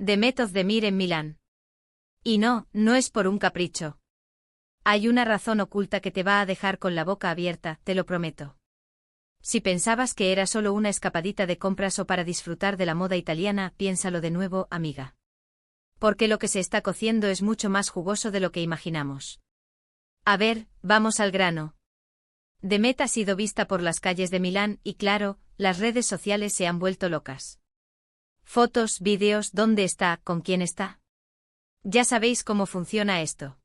Demet Özdemir en Milán. Y no, no es por un capricho. Hay una razón oculta que te va a dejar con la boca abierta, te lo prometo. Si pensabas que era solo una escapadita de compras o para disfrutar de la moda italiana, piénsalo de nuevo, amiga. Porque lo que se está cociendo es mucho más jugoso de lo que imaginamos. A ver, vamos al grano. Demet ha sido vista por las calles de Milán y claro, las redes sociales se han vuelto locas. Fotos, vídeos, ¿dónde está, con quién está? Ya sabéis cómo funciona esto.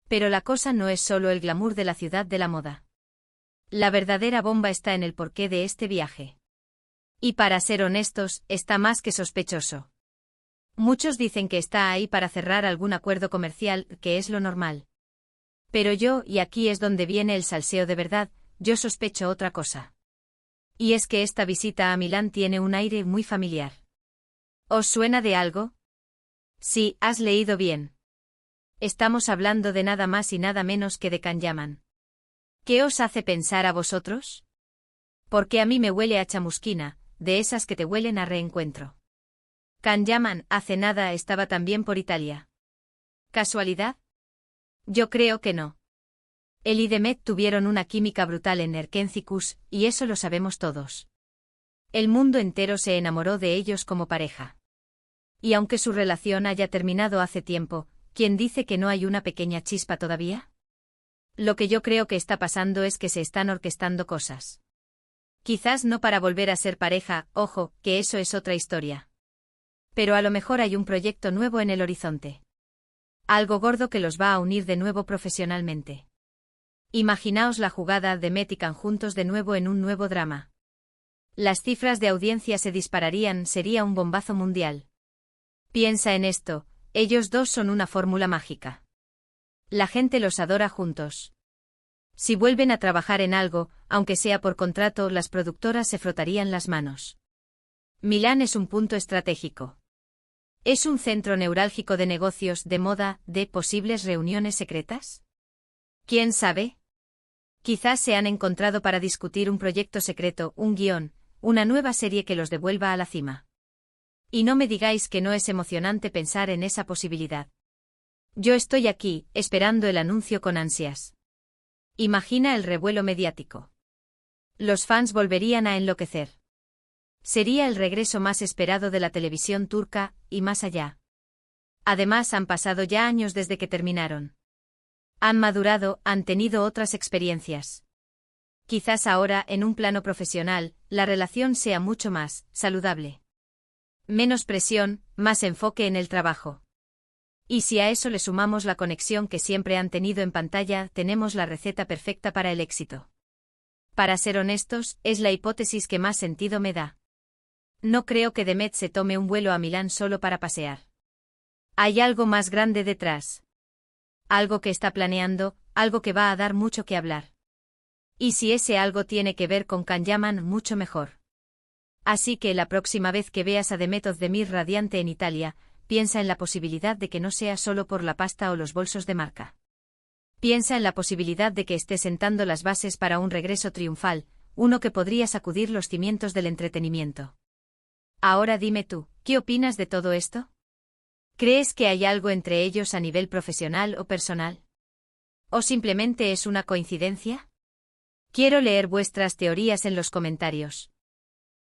Pero la cosa no es solo el glamour de la ciudad de la moda. La verdadera bomba está en el porqué de este viaje. Y para ser honestos, está más que sospechoso. Muchos dicen que está ahí para cerrar algún acuerdo comercial, que es lo normal. Pero yo, y aquí es donde viene el salseo de verdad, yo sospecho otra cosa. Y es que esta visita a Milán tiene un aire muy familiar. ¿Os suena de algo? Sí, has leído bien. Estamos hablando de nada más y nada menos que de Can Yaman. ¿Qué os hace pensar a vosotros? Porque a mí me huele a chamusquina, de esas que te huelen a reencuentro. Can Yaman hace nada estaba también por Italia. ¿Casualidad? Yo creo que no. Él y Demet tuvieron una química brutal en Erkencikus, y eso lo sabemos todos. El mundo entero se enamoró de ellos como pareja. Y aunque su relación haya terminado hace tiempo, ¿quién dice que no hay una pequeña chispa todavía? Lo que yo creo que está pasando es que se están orquestando cosas. Quizás no para volver a ser pareja, ojo, que eso es otra historia. Pero a lo mejor hay un proyecto nuevo en el horizonte. Algo gordo que los va a unir de nuevo profesionalmente. Imaginaos la jugada de Met y Can juntos de nuevo en un nuevo drama. Las cifras de audiencia se dispararían, sería un bombazo mundial. Piensa en esto, ellos dos son una fórmula mágica. La gente los adora juntos. Si vuelven a trabajar en algo, aunque sea por contrato, las productoras se frotarían las manos. Milán es un punto estratégico. ¿Es un centro neurálgico de negocios, de moda, de posibles reuniones secretas? ¿Quién sabe? Quizás se han encontrado para discutir un proyecto secreto, un guión, una nueva serie que los devuelva a la cima. Y no me digáis que no es emocionante pensar en esa posibilidad. Yo estoy aquí, esperando el anuncio con ansias. Imagina el revuelo mediático. Los fans volverían a enloquecer. Sería el regreso más esperado de la televisión turca, y más allá. Además, han pasado ya años desde que terminaron. Han madurado, han tenido otras experiencias. Quizás ahora, en un plano profesional, la relación sea mucho más saludable. Menos presión, más enfoque en el trabajo. Y si a eso le sumamos la conexión que siempre han tenido en pantalla, tenemos la receta perfecta para el éxito. Para ser honestos, es la hipótesis que más sentido me da. No creo que Demet se tome un vuelo a Milán solo para pasear. Hay algo más grande detrás. Algo que está planeando, algo que va a dar mucho que hablar. Y si ese algo tiene que ver con Can Yaman, mucho mejor. Así que la próxima vez que veas a Demet Özdemir radiante en Italia, piensa en la posibilidad de que no sea solo por la pasta o los bolsos de marca. Piensa en la posibilidad de que esté sentando las bases para un regreso triunfal, uno que podría sacudir los cimientos del entretenimiento. Ahora dime tú, ¿qué opinas de todo esto? ¿Crees que hay algo entre ellos a nivel profesional o personal? ¿O simplemente es una coincidencia? Quiero leer vuestras teorías en los comentarios.